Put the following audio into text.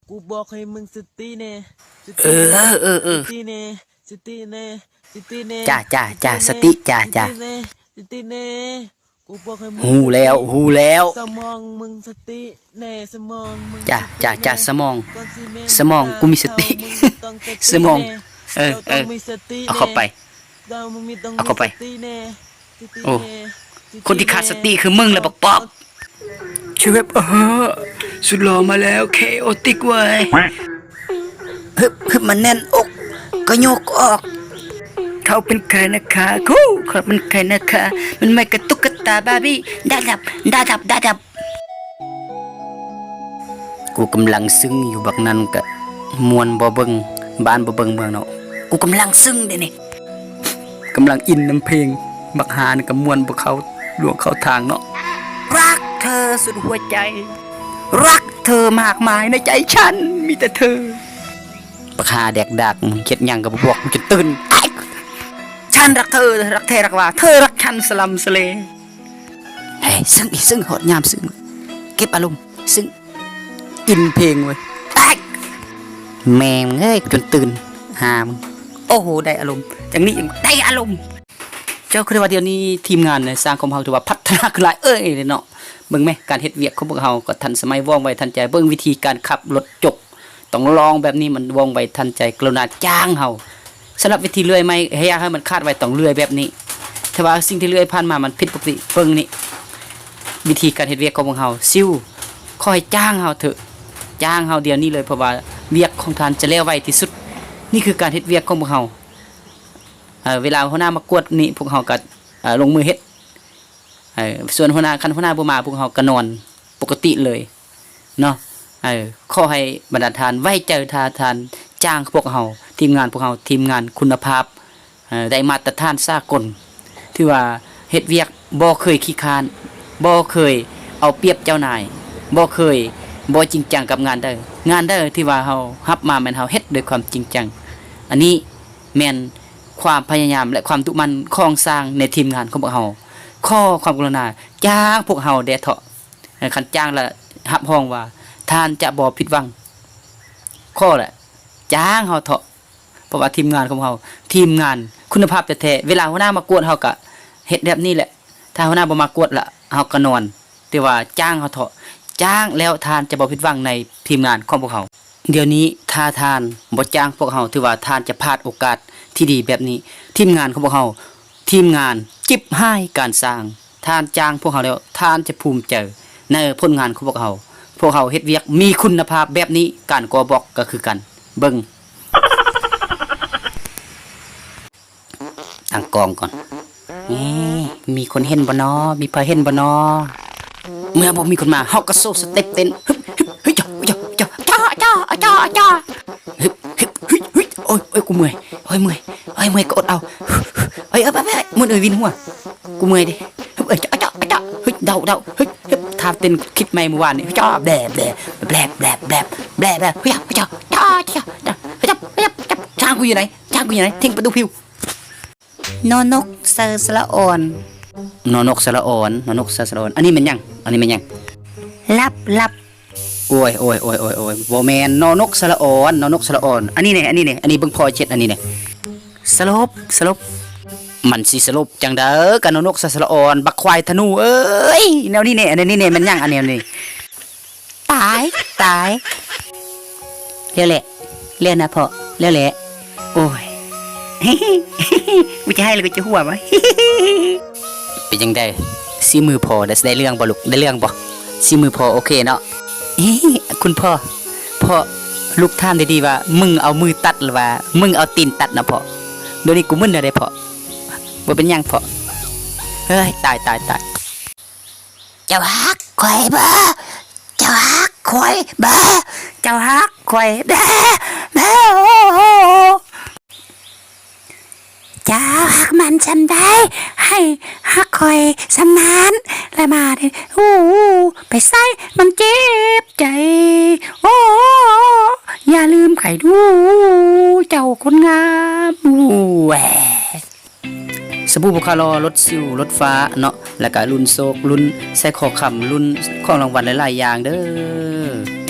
กูบอกให้มึงสติแน่ส เอ ติแน่สติแน่สติแน่ จ้าสติจ้า สติแน่กูบอกให้มึง หูแล้ว สมองมึงสติแน่สมองมึง จ้าสมองกูมีสติ สมองต้องมีสติ เอาเข้าไป ต้อง เอาเข้าไป สติแน่สติ โอ้ แน่ คนที่ขาดสติคือมึงแหละบอกปอบชีวิตสุดหล่อมาแล้วเคโอติกเว้ยฮึบมันแน่นอกก็โยกออกเขาเป็นใครนะคะเขาเป็นใครนะคะมันไม่กระตุกกระตาบาร์บี้ดาดับกูกำลังซึ้งอยู่บักนั้นกะมวนบ่เบิงบ้านบ่เบิงเมืองเนาะกูกำลังซึ้งเด้นี่กำลังอินน้ำเพลงบักหานกับมวนบ่เขาลวงเข้าทางเนาะรักเธอสุดหัวใจรักเธอมากมายในใจฉันมีแต่เธอบักหาแดกดักเข็ดหยังกับบอกกูจะตื่นฉันรักเธอรักแท้รักว่าเธอรักฉันสลัมสเลเฮ้ยซึ่งหดยามซึ่งเก็บอารมณ์ซึ่งอินเพลงเว้ยแม่งเอ้ยจนตื่นหามโอ้โหได้อารมณ์อย่างนี้ได้อารมณ์เจ้าคือว่าเดี๋ยวนี้ทีมงานเนี่ยสร้างของเฮาถือว่าพัฒนาขึ้นหลายเลยเนาะเบิ่งแม่การเฮ็ดเวียกของพวกเฮาก็ทันสมัยว่องไวทันใจเบิ่งวิธีการขับรถจกต้องลองแบบนี้มันว่องไวทันใจกรุณาจ้างเฮาสำหรับวิธีเลื่อยไม้ให้มันคาดไว้ต้องเลื่อยแบบนี้ถ้าว่าสิ่งที่เลื่อยผ่านมามันผิดปกติเบิ่งนี่วิธีการเฮ็ดเวียกของพวกเฮาซิ่วคอยจ้างเฮาเถอะจ้างเฮาเดี๋ยวนี้เลยเพราะว่าเวียกของท่านจะแล้วไวที่สุดนี่คือการเฮ็ดเวียกของพวกเฮาเวลาหัวหน้ามากวดนี่พวกเฮาก็ลงมือเฮ็ดส่วนหัวหน้าบ่มาพวกเฮาก็นอนปกติเลยเนาะขอให้บรรดาทานไว้ใจทานจ้างพวกเฮาทีมงานพวกเฮาทีมงานคุณภาพได้มาตรฐานสากลที่ว่าเฮ็ดเวียกบ่เคยขี้คร้านบ่เคยเอาเปรียบเจ้านายบ่เคยบ่จริงจังกับงานเด้องานเด้อที่ว่าเฮารับมาแม่นเฮาเฮ็ดด้วยความจริงจังอันนี้แม่นความพยายามและความตุมันของสร้างในทีมงานของพวกเฮาข้อความกรุณาจ้างพวกเฮาแด่เถาะคันจ้างแล้วรับรองว่าท่านจะบ่ผิดหวังข้อแหละจ้างเฮาเถาะเพราะว่าทีมงานของเฮาทีมงานคุณภาพแท้ๆเวลาหัวหน้ามากวดเฮาก็เฮ็ดแบบนี้แหละถ้าหัวหน้าบ่มากวดละเฮาก็นอนแต่ว่าจ้างเฮาเถาะจ้างแล้วท่านจะบ่ผิดหวังในทีมงานของพวกเฮาเดี๋ยวนี้ถ้าท่านบ่จ้างพวกเฮาถือว่าท่านจะพลาดโอกาสที่ดีแบบนี้ทีมงานของพวกเฮาทีมงานจิบให้การสร้างท่านจ้างพวกเฮาแล้วท่านจะภูมิใจในผลงานของพวกเฮาเฮ็ดเวียกมีคุณภาพแบบนี้การก่อบอกก็คือกันเบิ่งตั้งกองก่อนมีคนเห็นบ่น้อมีไผเห็นบ่น้อเมื่อบ่มีคนมาเฮาก็โซสเต็ปเต้นฮึจ้าโอ้ยกูเมื่อยก็อดเอาไปมึงวินหัวกูเมื่อยดิเดาทาเต้นคิดใหม่เมื่อวานนี่จ้าแบจ้างกูอยู่ไหนทิ้งประตูพิวนอนกเซอร์สละอ่อนนอนกเซอร์สละอ่อนอันนี้มันยังลับโอ้ยบ่แม่นนอนกสละอ่อนอันนี้เนี่ยอันนี้เบิ่งพอเช็ดอันนี้เนี่ยสลบมันสิสลบจังเด้อกันนกสละอ่อนบักควายธนูเอ้ยแนวนี้เนี่ยอันนี้มันยังอันนี้นี่ตายเร็วแหละเร็วนะพ่อเร็วแหละโอ้ยกูจะให้เลยกูจะหัวมั้ยเป็นจังได๋สิมือพอได้เรื่องบ่ลูกได้เรื่องบ่สิมือพอโอเคเนาะคุณพ่อลูกท่านได้ดีว่ามึงเอามือตัดหรือว่ามึงเอาตีนตัดนะพ่อเดี๋ยวนี้กูมึนได้พ่อบ่เป็นหยังพ่อเฮ้ยตายเจ้าฮักข่อยบ่เจ้าฮักข่อยบ่เจ้าฮักข่อยแบ่เจ้าฮักมันฉันได้ให้ฮักข่อยสำนานแล้วมาดิไปใส่มันเจ็บใจอย่าลืมไข่ดูเจ้าคนงามแหวสบู่บุคาลอรถซิวรถฟ้าเนาะแล้วก็รุ่นโซกรุ่นใส่คอคำรุ่นของรางวัลหลายๆอย่างเด้อ